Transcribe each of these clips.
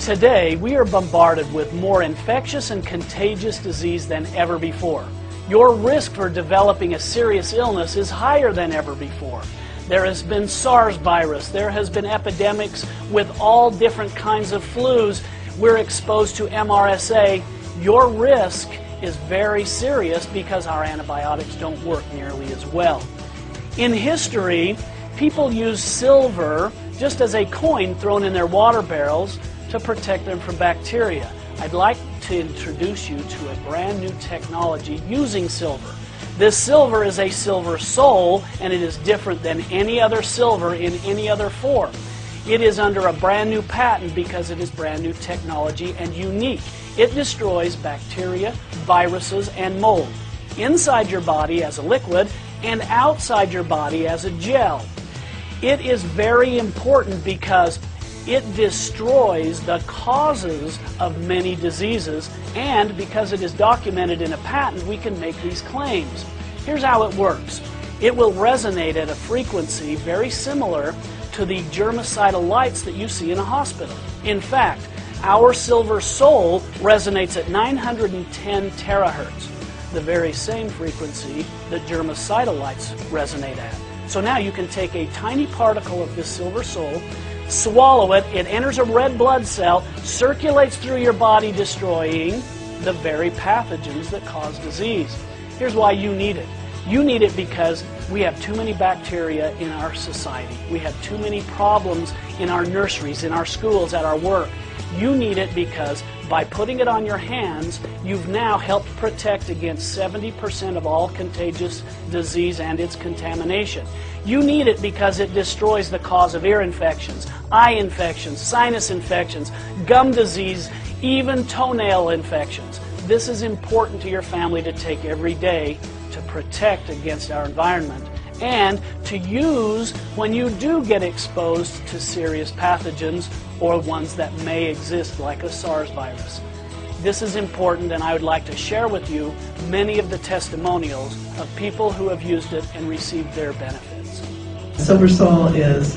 Today, we are bombarded with more infectious and contagious disease than ever before. Your risk for developing a serious illness is higher than ever before. There has been SARS virus, there has been epidemics with all different kinds of flus. We're exposed to MRSA. Your risk is very serious because our antibiotics don't work nearly as well. In history, people used silver just as a coin thrown in their water barrels to protect them from bacteria. I'd like to introduce you to a brand new technology using silver. This silver is a silver sol, and it is different than any other silver in any other form. It is under a brand new patent because it is brand new technology and unique. It destroys bacteria, viruses, and mold inside your body as a liquid and outside your body as a gel. It is very important because it destroys the causes of many diseases, and because it is documented in a patent, we can make these claims. Here's how it works. It will resonate at a frequency very similar to the germicidal lights that you see in a hospital. In fact, our silver sol resonates at 910 terahertz, the very same frequency that germicidal lights resonate at. So now you can take a tiny particle of this silver sol, swallow it, it enters a red blood cell, circulates through your body, destroying the very pathogens that cause disease. Here's why you need it. You need it because we have too many bacteria in our society. We have too many problems in our nurseries, in our schools, at our work. You need it because by putting it on your hands, you've now helped protect against 70% of all contagious disease and its contamination. You need it because it destroys the cause of ear infections, eye infections, sinus infections, gum disease, even toenail infections. This is important to your family to take every day to protect against our environment and to use when you do get exposed to serious pathogens or ones that may exist like a SARS virus. This is important, and I would like to share with you many of the testimonials of people who have used it and received their benefits. Silver Sol is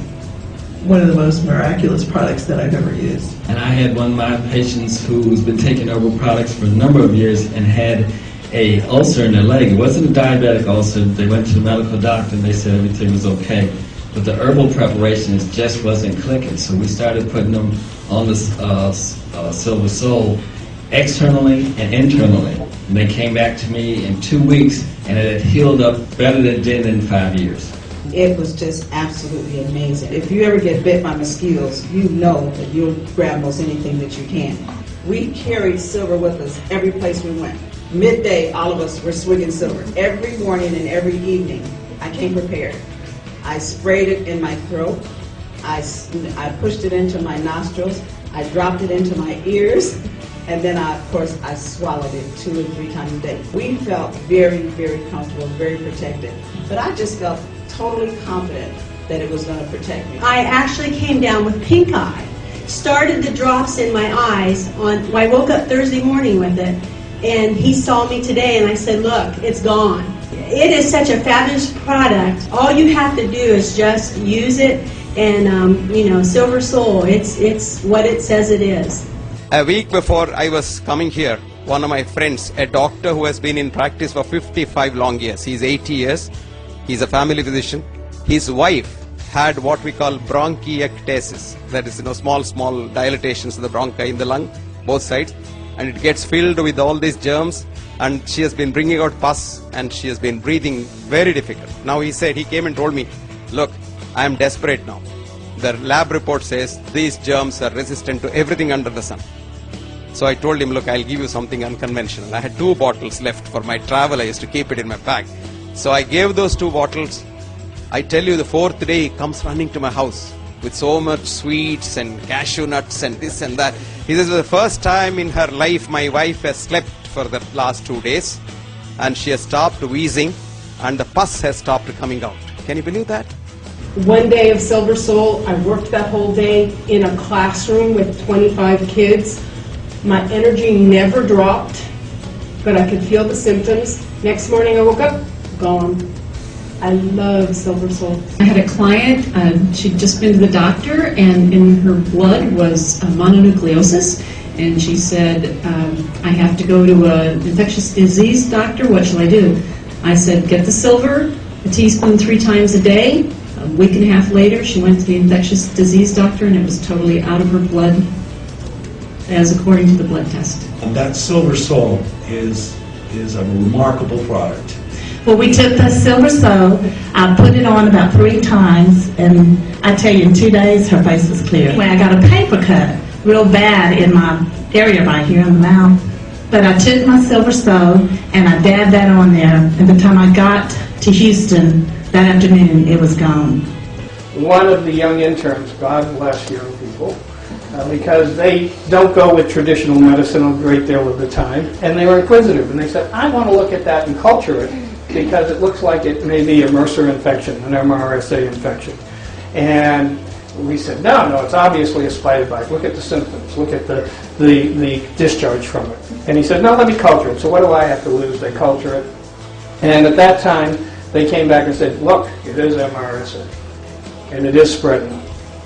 one of the most miraculous products that I've ever used. And I had one of my patients who's been taking herbal products for a number of years and had an ulcer in their leg. It wasn't a diabetic ulcer. They went to the medical doctor and they said everything was okay. But the herbal preparations just wasn't clicking. So we started putting them on the Silver Sol externally and internally. And they came back to me in 2 weeks and it had healed up better than it did in 5 years. It was just absolutely amazing. If you ever get bit by mosquitoes, you know that you'll grab most anything that you can. We carried silver with us every place we went. Midday, all of us were swigging silver. Every morning and every evening, I came prepared. I sprayed it in my throat. I pushed it into my nostrils. I dropped it into my ears. And then, of course, I swallowed it 2 or 3 times a day. We felt very, very comfortable, very protected. But I just felt totally confident that it was going to protect me. I actually came down with pink eye. Started the drops in my eyes I woke up Thursday morning with it, and he saw me today and I said, look, it's gone. It is such a fabulous product. All you have to do is just use it, and you know, Silver Sol, it's what it says it is. A week before I was coming here, one of my friends, a doctor who has been in practice for 55 long years, he's 80 years, he's a family physician, his wife had what we call bronchiectasis, that is, small dilatations of the bronchi in the lung, both sides, and it gets filled with all these germs, and she has been bringing out pus and she has been breathing very difficult. Now he came and told me, look, I am desperate now. The lab report says these germs are resistant to everything under the sun. So I told him, look, I'll give you something unconventional. I had 2 bottles left for my travel. I used to keep it in my bag. So I gave those 2 bottles. I tell you, the 4th day he comes running to my house with so much sweets and cashew nuts and this and that. He says, the first time in her life my wife has slept for the last 2 days and she has stopped wheezing and the pus has stopped coming out. Can you believe that? One day of Silver Sol, I worked that whole day in a classroom with 25 kids. My energy never dropped, but I could feel the symptoms. Next morning I woke up, gone. I love Silver Sol. I had a client, she'd just been to the doctor, and in her blood was mononucleosis, and she said, I have to go to an infectious disease doctor, what shall I do? I said, get the silver, a teaspoon 3 times a day. A week and a half later, she went to the infectious disease doctor, and it was totally out of her blood, as according to the blood test. That Silver Sol is a remarkable product. Well, we took the Silver Sol, I put it on about 3 times, and I tell you, in 2 days, her face was clear. When I got a paper cut real bad in my area right here in the mouth, but I took my Silver Sol and I dabbed that on there, and by the time I got to Houston that afternoon, it was gone. One of the young interns, God bless young people, because they don't go with traditional medicine a great deal of the time, and they were inquisitive, and they said, I want to look at that and culture it because it looks like it may be a MRSA infection, an MRSA infection. And we said, no, it's obviously a spider bite. Look at the symptoms. Look at the discharge from it. And he said, no, let me culture it. So what do I have to lose? They culture it. And at that time, they came back and said, look, it is MRSA, and it is spreading.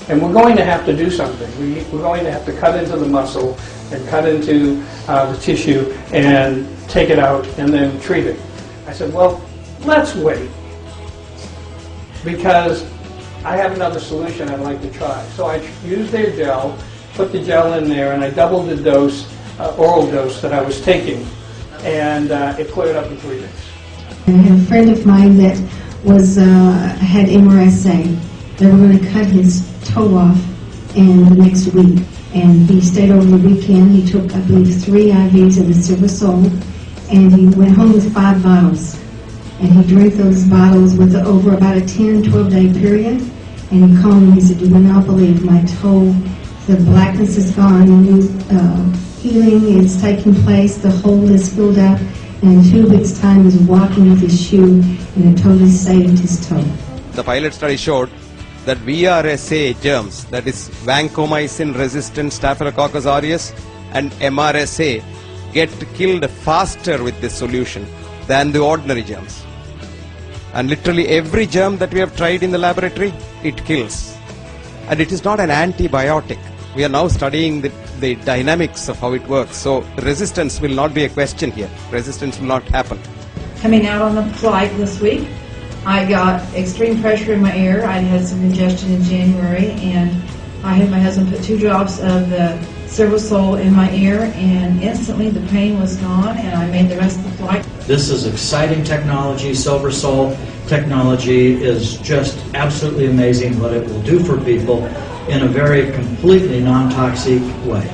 And we're going to have to do something. We're going to have to cut into the muscle and cut into the tissue and take it out and then treat it. I said, well, let's wait, because I have another solution I'd like to try. So I used their gel, put the gel in there, and I doubled the dose, oral dose that I was taking, and it cleared up in 3 days. I had a friend of mine that had MRSA. They were going to cut his toe off the next week, and he stayed over the weekend. He took, I believe, 3 IVs of the Silver Sol, and he went home with 5 bottles. And he drank those bottles over about a 10-12 day period. And he called me, he said, you will not believe my toe, the blackness is gone, new healing is taking place, the hole is filled up, and in 2 weeks' time he was walking with his shoe, and it totally saved his toe. The pilot study showed that VRSA germs, that is vancomycin-resistant Staphylococcus aureus and MRSA, get killed faster with this solution than the ordinary germs. And literally every germ that we have tried in the laboratory, it kills. And it is not an antibiotic. We are now studying the dynamics of how it works. So resistance will not be a question here. Resistance will not happen. Coming out on the flight this week, I got extreme pressure in my ear. I had some congestion in January, and I had my husband put 2 drops of the Silver Sol in my ear, and instantly the pain was gone, and I made the rest of the flight. This is exciting technology. Silver Sol technology is just absolutely amazing what it will do for people in a very completely non-toxic way.